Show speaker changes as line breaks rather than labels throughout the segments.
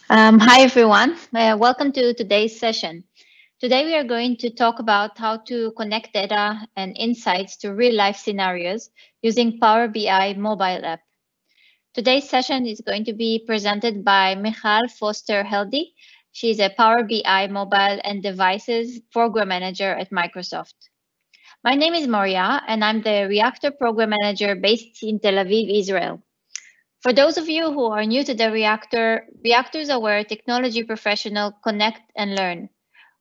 Hi, everyone. Welcome to today's session. Today, we are going to talk about how to connect data and insights to real life scenarios using Power BI mobile app. Today's session is going to be presented by Michal Foster-Heldy. She's a Power BI mobile and devices program manager at Microsoft. My name is Moria, and I'm the Reactor program manager based in Tel Aviv, Israel. For those of you who are new to the reactors are where technology professionals connect and learn.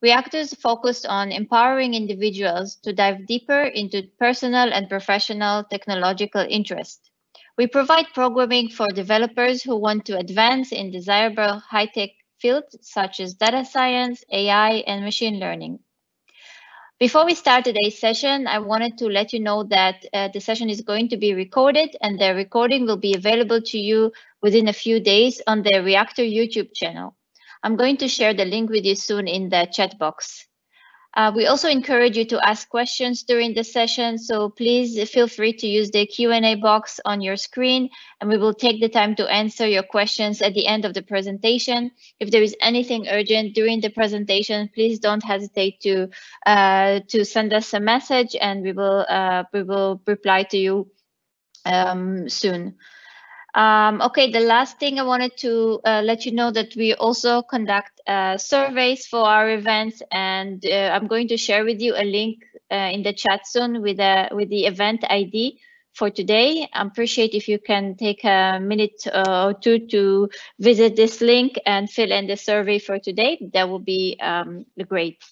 Reactors focus on empowering individuals to dive deeper into personal and professional technological interest. We provide programming for developers who want to advance in desirable high-tech fields such as data science, AI, and machine learning. Before we start today's session, I wanted to let you know that the session is going to be recorded and the recording will be available to you within a few days on the Reactor YouTube channel. I'm going to share the link with you soon in the chat box. We also encourage you to ask questions during the session, so please feel free to use the Q&A box on your screen, and we will take the time to answer your questions at the end of the presentation. If there is anything urgent during the presentation, please don't hesitate to send us a message, and we will reply to you soon. Okay, the last thing I wanted to let you know that we also conduct surveys for our events, and I'm going to share with you a link in the chat soon with the event ID for today. I appreciate if you can take a minute or two to visit this link and fill in the survey for today. That will be great.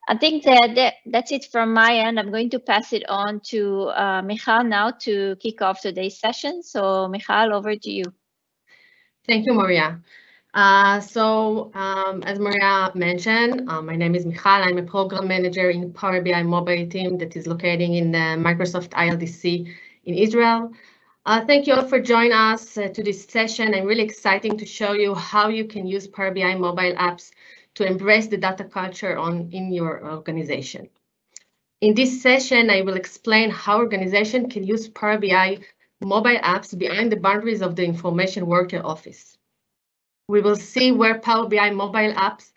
I think that's it from my end. I'm going to pass it on to Michal now to kick off today's session. So Michal, over to you.
Thank you, Maria. As Maria mentioned, my name is Michal. I'm a program manager in Power BI mobile team that is located in Microsoft ILDC in Israel. Thank you all for joining us to this session. I'm really excited to show you how you can use Power BI mobile apps to embrace the data culture in your organization. In this session, I will explain how organization can use Power BI mobile apps behind the boundaries of the information worker office. We will see where Power BI mobile apps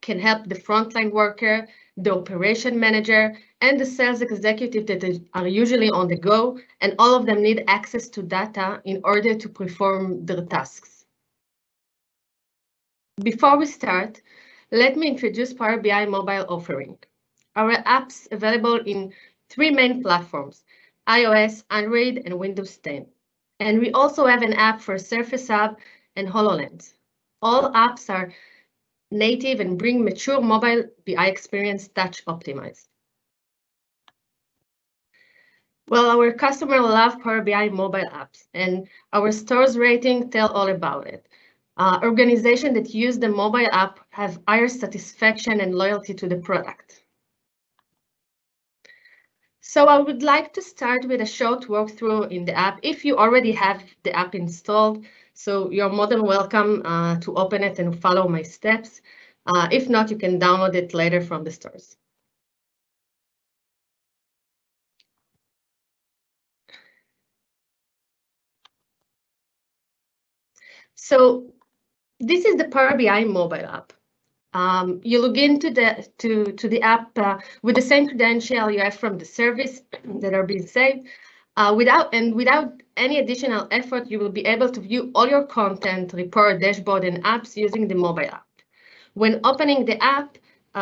can help the frontline worker, the operation manager, and the sales executive that are usually on the go, and all of them need access to data in order to perform their tasks. Before we start, let me introduce Power BI mobile offering. Our apps available in 3 main platforms, iOS, Android, and Windows 10. And we also have an app for Surface Hub and HoloLens. All apps are native and bring mature mobile BI experience touch optimized. Well, our customers love Power BI mobile apps, and our stores rating tell all about it. Organizations that use the mobile app have higher satisfaction and loyalty to the product. So I would like to start with a short walkthrough in the app. If you already have the app installed, so you're more than welcome to open it and follow my steps. If not, you can download it later from the stores. So this is the Power BI mobile app. You log into the app with the same credential you have from the service that are being saved. Without any additional effort, you will be able to view all your content, report, dashboard, and apps using the mobile app. When opening the app,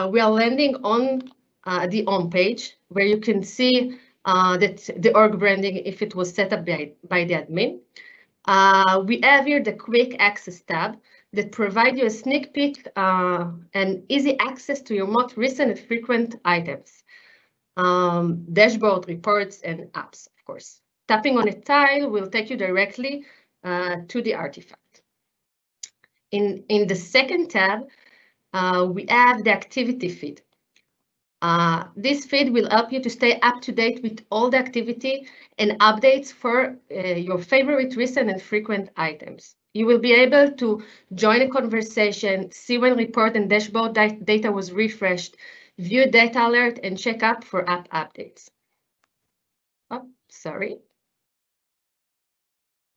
we are landing on the home page where you can see that the org branding if it was set up by the admin. We have here the quick access tab that provide you a sneak peek and easy access to your most recent and frequent items, dashboard, reports, and apps, of course. Tapping on a tile will take you directly to the artifact. In the second tab, we have the activity feed. This feed will help you to stay up to date with all the activity and updates for your favorite recent and frequent items. You will be able to join a conversation, see when report and dashboard data was refreshed, view data alert, and check up for app updates. Oh, sorry.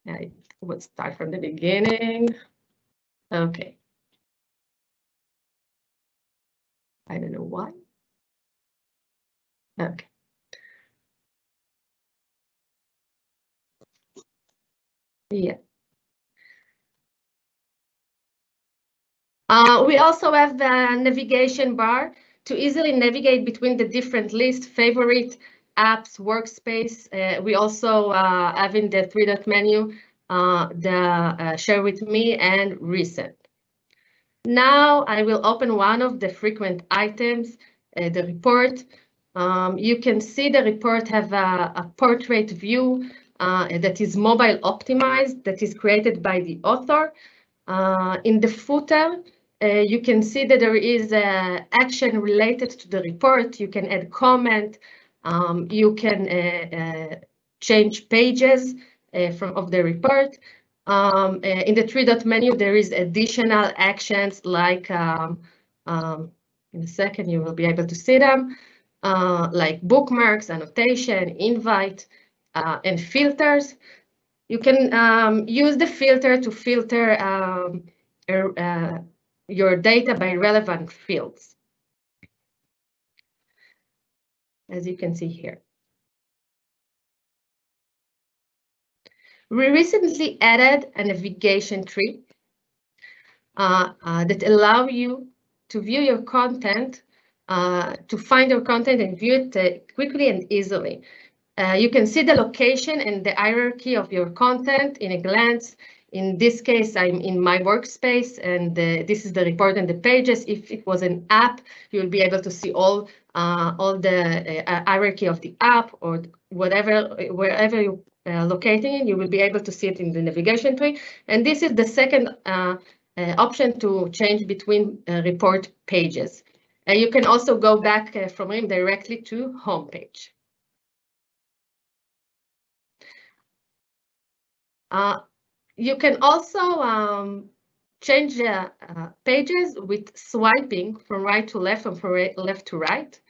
I would start from the beginning. Okay. I don't know why. Okay. Yeah. We also have the navigation bar to easily navigate between the different lists, favorite, apps, workspace. We also have in the three-dot menu the share with me and recent. Now I will open one of the frequent items, the report. You can see the report have a portrait view that is mobile optimized, that is created by the author. In the footer, you can see that there is action related to the report. You can add comment. You can change pages of the report. In the three-dot menu, there is additional actions like, in a second, you will be able to see them, like bookmarks, annotation, invite, and filters. You can use the filter to filter your data by relevant fields, as you can see here. We recently added a navigation tree that allow you to view your content, to find your content and view it quickly and easily. You can see the location and the hierarchy of your content in a glance. In this case, I'm in my workspace, and this is the report and the pages. If it was an app, you'll be able to see all the hierarchy of the app, or wherever you locating it, you will be able to see it in the navigation tree. And this is the second option to change between report pages. You can also go back from him directly to home page. You can also change pages with swiping from right to left and from left to right.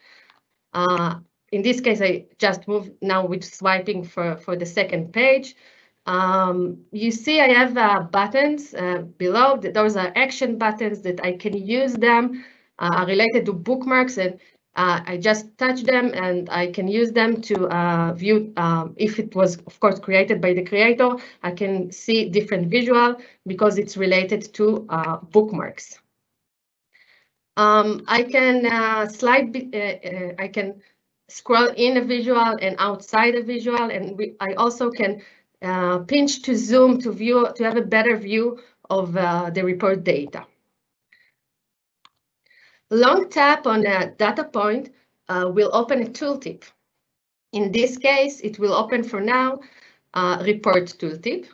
In this case, I just move now with swiping for the second page. You see I have buttons below. Those are action buttons that I can use them related to bookmarks, and I just touch them and I can use them to view, if it was, of course, created by the creator, I can see different visual because it's related to bookmarks. I can I can scroll in a visual and outside a visual, and I also can pinch to zoom to have a better view of the report data. Long tap on a data point will open a tooltip. In this case, it will open for now report tooltip.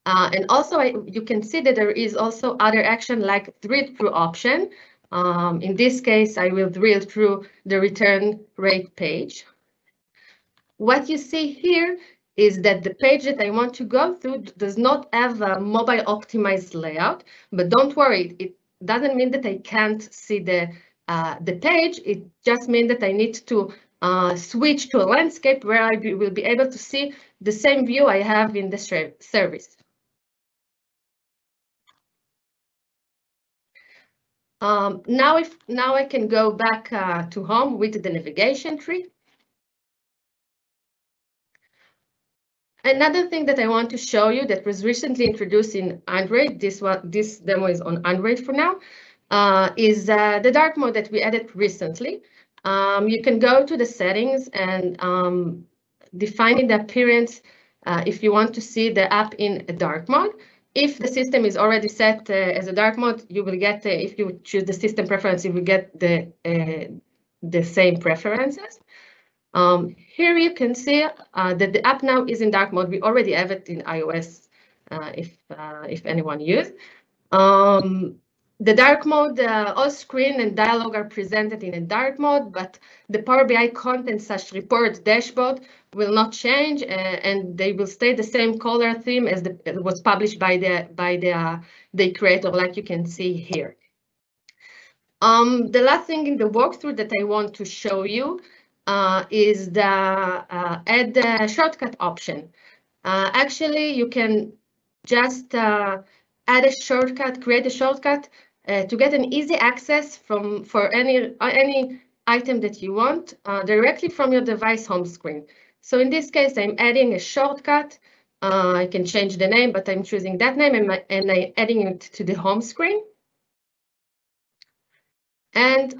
And also you can see that there is also other action like drill through option. In this case, I will drill through the return rate page. What you see here is that the page that I want to go through does not have a mobile optimized layout, but don't worry, it doesn't mean that I can't see the page. It just means that I need to switch to a landscape where I will be able to see the same view I have in the service. Now I can go back to home with the navigation tree. Another thing that I want to show you that was recently introduced in Android, this demo is on Android for now, is the dark mode that we added recently. You can go to the settings and define the appearance if you want to see the app in a dark mode. If the system is already set as a dark mode, you will get, if you choose the system preference, you will get the same preferences. Here you can see that the app now is in dark mode. We already have it in iOS if anyone used. The dark mode, all screen and dialogue are presented in a dark mode, but the Power BI content such report dashboard will not change, and they will stay the same color theme as was published by the creator, like you can see here. The last thing in the walkthrough that I want to show you is the add shortcut option. Actually, you can just add a shortcut, create a shortcut to get an easy access for any item that you want directly from your device home screen. So in this case, I'm adding a shortcut. I can change the name, but I'm choosing that name and I'm adding it to the home screen. And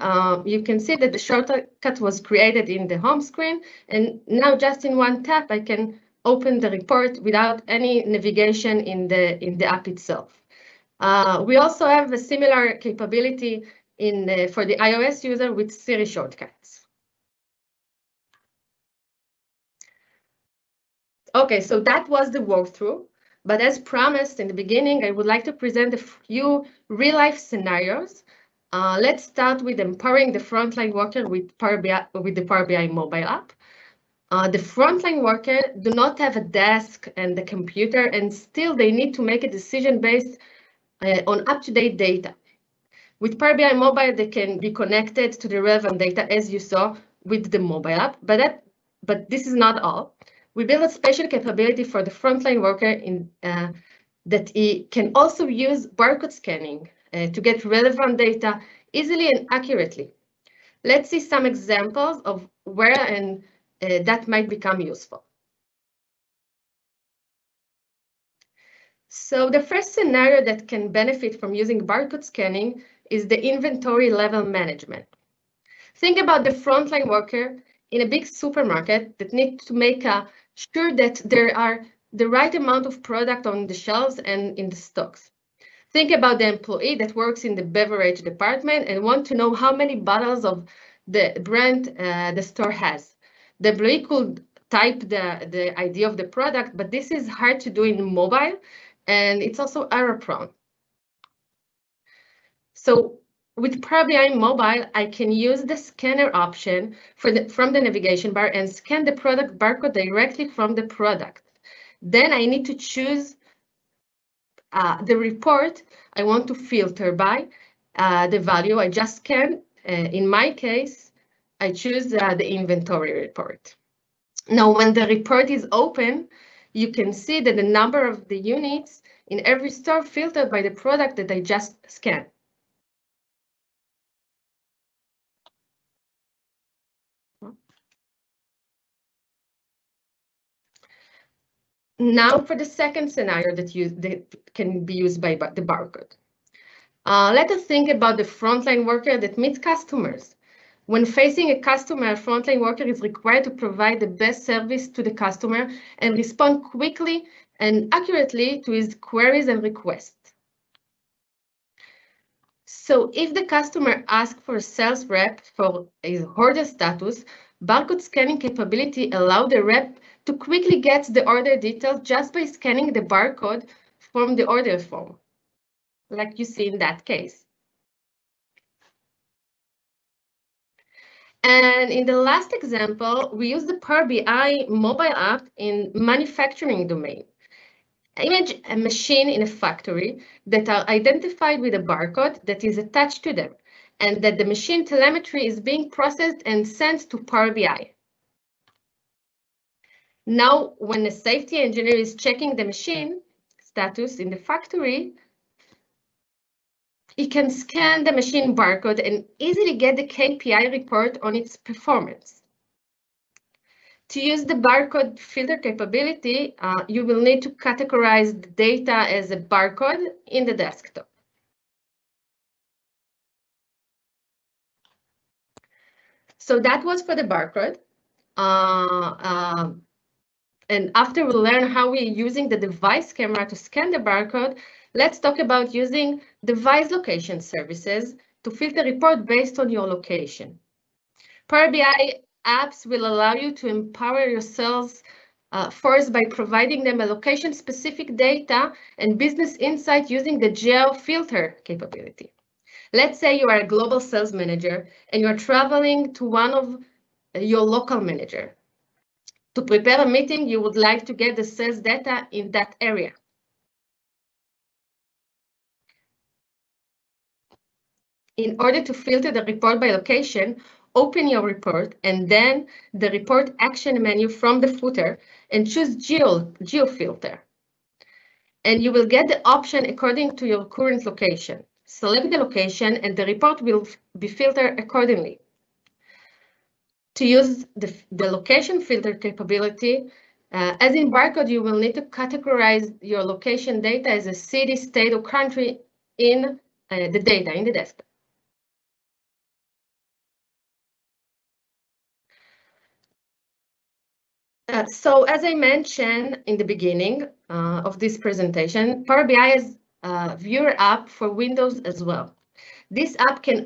you can see that the shortcut was created in the home screen. And now just in one tap, I can open the report without any navigation in the app itself. We also have a similar capability for the iOS user with Siri shortcuts. Okay, so that was the walkthrough. But as promised in the beginning, I would like to present a few real-life scenarios. Let's start with empowering the frontline worker with the Power BI mobile app. The frontline worker do not have a desk and the computer, and still they need to make a decision based on up-to-date data. With Power BI mobile, they can be connected to the relevant data, as you saw with the mobile app. But this is not all. We built a special capability for the frontline worker that he can also use barcode scanning to get relevant data easily and accurately. Let's see some examples of where that might become useful. So the first scenario that can benefit from using barcode scanning is the inventory level management. Think about the frontline worker in a big supermarket that needs to make sure that there are the right amount of product on the shelves and in the stocks. Think about the employee that works in the beverage department and want to know how many bottles of the brand the store has. The employee could type the ID of the product, but this is hard to do in mobile, and it's also error prone. So with Power BI Mobile, I can use the scanner option from the navigation bar and scan the product barcode directly from the product. Then I need to choose the report I want to filter by the value I just scanned. In my case, I choose the inventory report. Now, when the report is open, you can see that the number of the units in every store filtered by the product that I just scanned. Now for the second scenario that can be used by the barcode. Let us think about the frontline worker that meets customers. When facing a customer, a frontline worker is required to provide the best service to the customer and respond quickly and accurately to his queries and requests. So if the customer asks for a sales rep for his order status, barcode scanning capability allows the rep to quickly get the order details just by scanning the barcode from the order form, like you see in that case. And in the last example, we use the Power BI mobile app in manufacturing domain. Image a machine in a factory that are identified with a barcode that is attached to them, and that the machine telemetry is being processed and sent to Power BI. Now, when a safety engineer is checking the machine status in the factory, he can scan the machine barcode and easily get the KPI report on its performance. To use the barcode filter capability, you will need to categorize the data as a barcode in the desktop. So that was for the barcode. And after we learn how we're using the device camera to scan the barcode, let's talk about using device location services to filter report based on your location. Power BI apps will allow you to empower yourselves first by providing them a location-specific data and business insight using the Geofilter capability. Let's say you are a global sales manager and you're traveling to one of your local manager. To prepare a meeting, you would like to get the sales data in that area. In order to filter the report by location, open your report and then the report action menu from the footer and choose Geofilter. and you will get the option according to your current location. Select the location and the report will be filtered accordingly. To use the location filter capability, as in barcode, you will need to categorize your location data as a city, state, or country in the data in the desktop. So as I mentioned in the beginning of this presentation, Power BI is a viewer app for Windows as well. This app can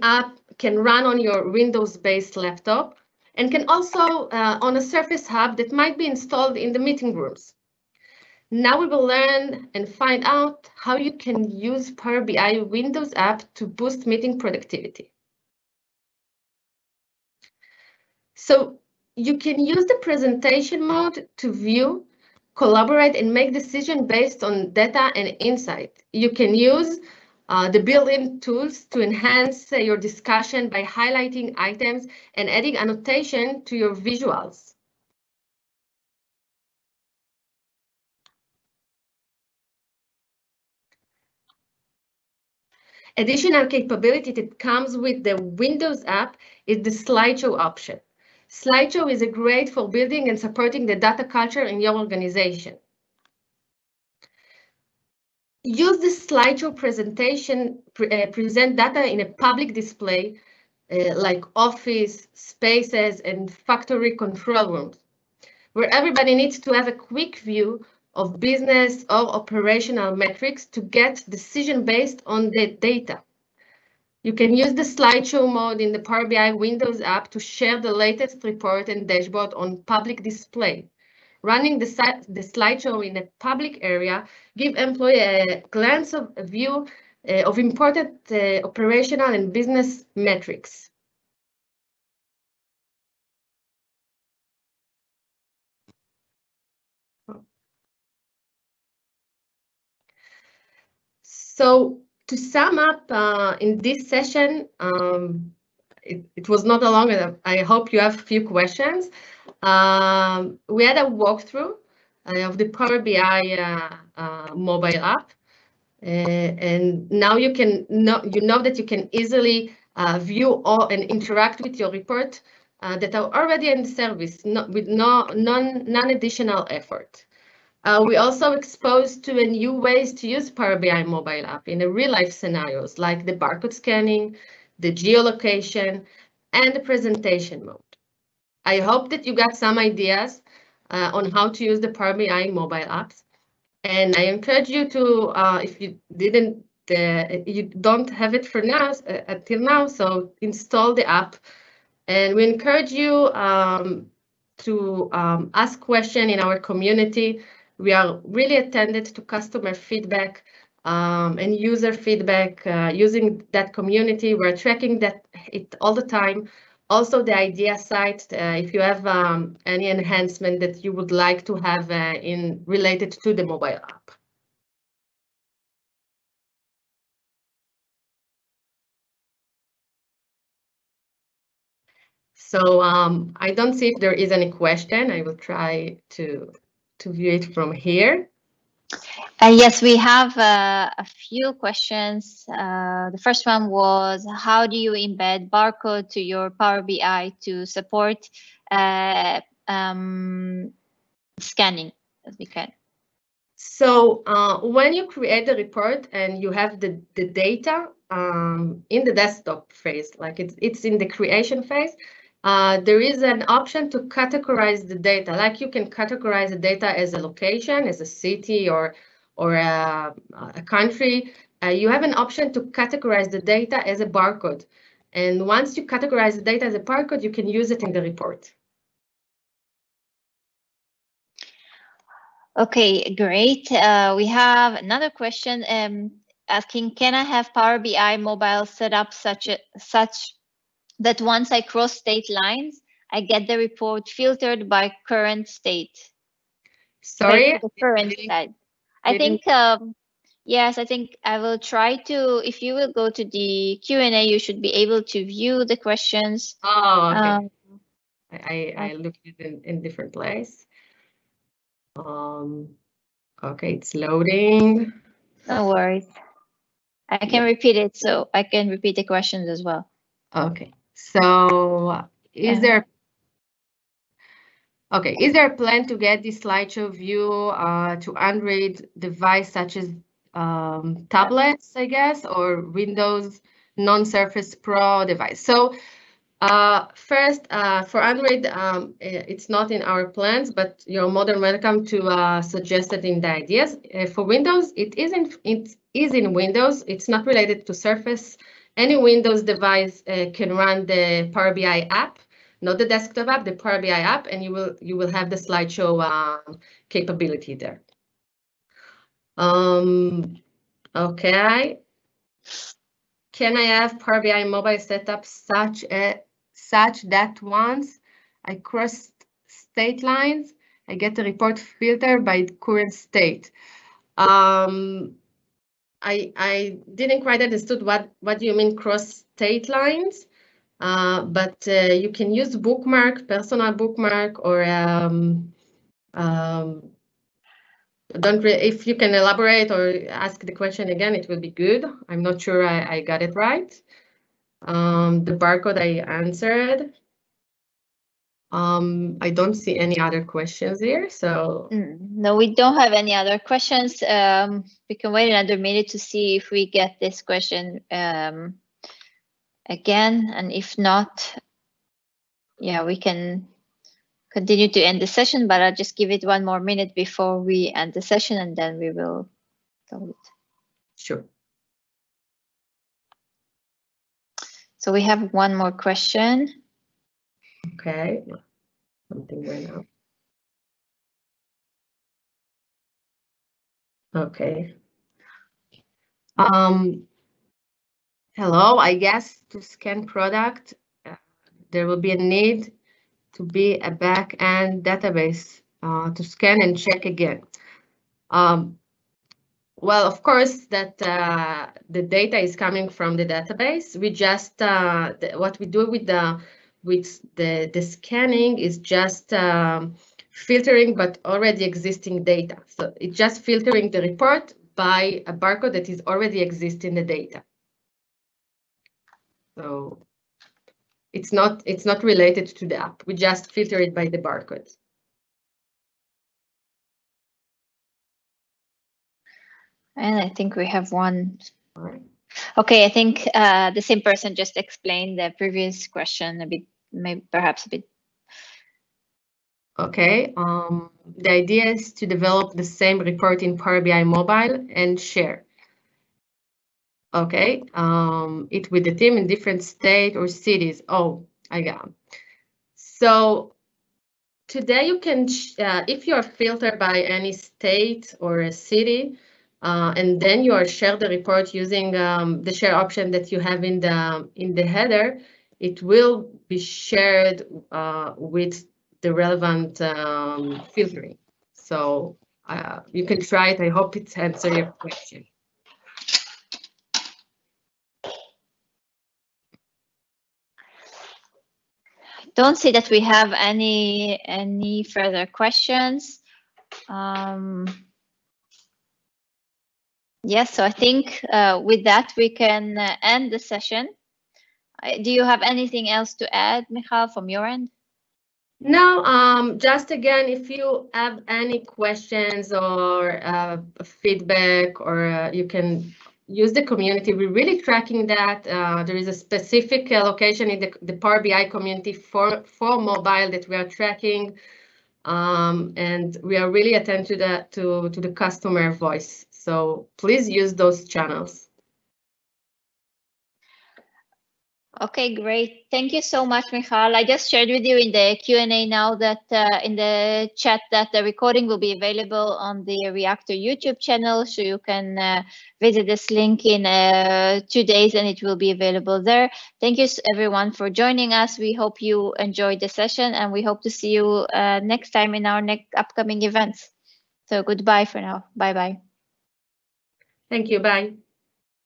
run on your Windows-based laptop and can also on a Surface Hub that might be installed in the meeting rooms. Now we will learn and find out how you can use Power BI Windows app to boost meeting productivity. So you can use the presentation mode to view, collaborate, and make decisions based on data and insight. You can use the built-in tools to enhance your discussion by highlighting items and adding annotation to your visuals. Additional capability that comes with the Windows app is the Slideshow option. Slideshow is great for building and supporting the data culture in your organization. Use the Slideshow presentation, present data in a public display like office, spaces, and factory control rooms, where everybody needs to have a quick view of business or operational metrics to get decision based on the data. You can use the slideshow mode in the Power BI Windows app to share the latest report and dashboard on public display. Running the slideshow in a public area give employee a glance of a view of important operational and business metrics. So to sum up in this session, it was not a long, I hope you have a few questions. We had a walkthrough of the Power BI mobile app. And now you know that you can easily view and interact with your report that are already in the service with none additional effort. We also exposed to new ways to use Power BI mobile app in real-life scenarios like the barcode scanning, the geolocation, and the presentation mode. I hope that you got some ideas on how to use the Power BI mobile apps. And I encourage you to, if you you don't have it for now, until now, so install the app. And we encourage you to ask questions in our community. We are really attended to customer feedback and user feedback using that community. We're tracking it all the time. Also, the idea site, if you have any enhancement that you would like to have related to the mobile app. So I don't see if there is any question. I will try to view it from here.
Yes, we have a few questions. The first one was, how do you embed barcode to your Power BI to support scanning as we can?
So when you create the report and you have the data in the desktop phase, like it's in the creation phase, there is an option to categorize the data. Like you can categorize the data as a location, as a city, or a country. You have an option to categorize the data as a barcode. And once you categorize the data as a barcode, you can use it in the report.
Okay, great. We have another question asking, can I have Power BI mobile set up such that once I cross state lines, I get the report filtered by current state?
Sorry?
The current state. I think, yes, I think I will try to, if you will go to the Q&A, you should be able to view the questions.
Oh, okay. I looked at it in different place. Okay, it's loading.
No worries. I can repeat it, so I can repeat the questions as well.
Okay, so is there a plan to get this slideshow view to Android device such as tablets, I guess, or Windows non-Surface Pro device? So first, for Android, it's not in our plans, but you're more than welcome to suggest it in the ideas. For Windows, it is in Windows. It's not related to Surface. Any Windows device can run the Power BI app, not the desktop app, the Power BI app, and you will have the slideshow capability there. Okay. Can I have Power BI mobile setup such that once I cross state lines, I get a report filter by current state? I didn't quite understood what do you mean cross state lines, but you can use bookmark, personal bookmark, or if you can elaborate or ask the question again, it will be good. I'm not sure I got it right. The barcode I answered. I don't see any other questions here, so.
No, we don't have any other questions. We can wait another minute to see if we get this question again, and if not, yeah, we can continue to end the session, but I'll just give it one more minute before we end the session, and then we will close it.
Sure.
So we have one more question.
Okay, something went up. Okay. Hello, I guess to scan product, there will be a need to be a back-end database to scan and check again. Well, of course, that the data is coming from the database. We just what we do with the scanning is just filtering, but already existing data. So it's just filtering the report by a barcode that is already existing in the data. So it's not related to the app. We just filter it by the barcode.
And I think we have one. Okay, I think the same person just explained the previous question a bit, maybe perhaps a bit.
Okay, the idea is to develop the same report in Power BI mobile and share. Okay, it with the team in different state or cities. Oh, I got it. So today you can, if you are filtered by any state or a city, and then you are share the report using the share option that you have in the header, it will be shared with the relevant filtering. So you can try it. I hope it answers your question.
Don't see that we have any further questions. Yes, so I think with that we can end the session. Do you have anything else to add, Michal, from your end?
No, just again, if you have any questions or feedback, or you can use the community. We're really tracking that. There is a specific location in the Power BI community for mobile that we are tracking, and we are really attentive to the customer voice. So please use those channels.
Okay, great. Thank you so much, Michal. I just shared with you in the Q&A now that in the chat that the recording will be available on the Reactor YouTube channel. So you can visit this link in 2 days and it will be available there. Thank you everyone for joining us. We hope you enjoyed the session and we hope to see you next time in our next upcoming events. So goodbye for now. Bye-bye.
Thank you. Bye.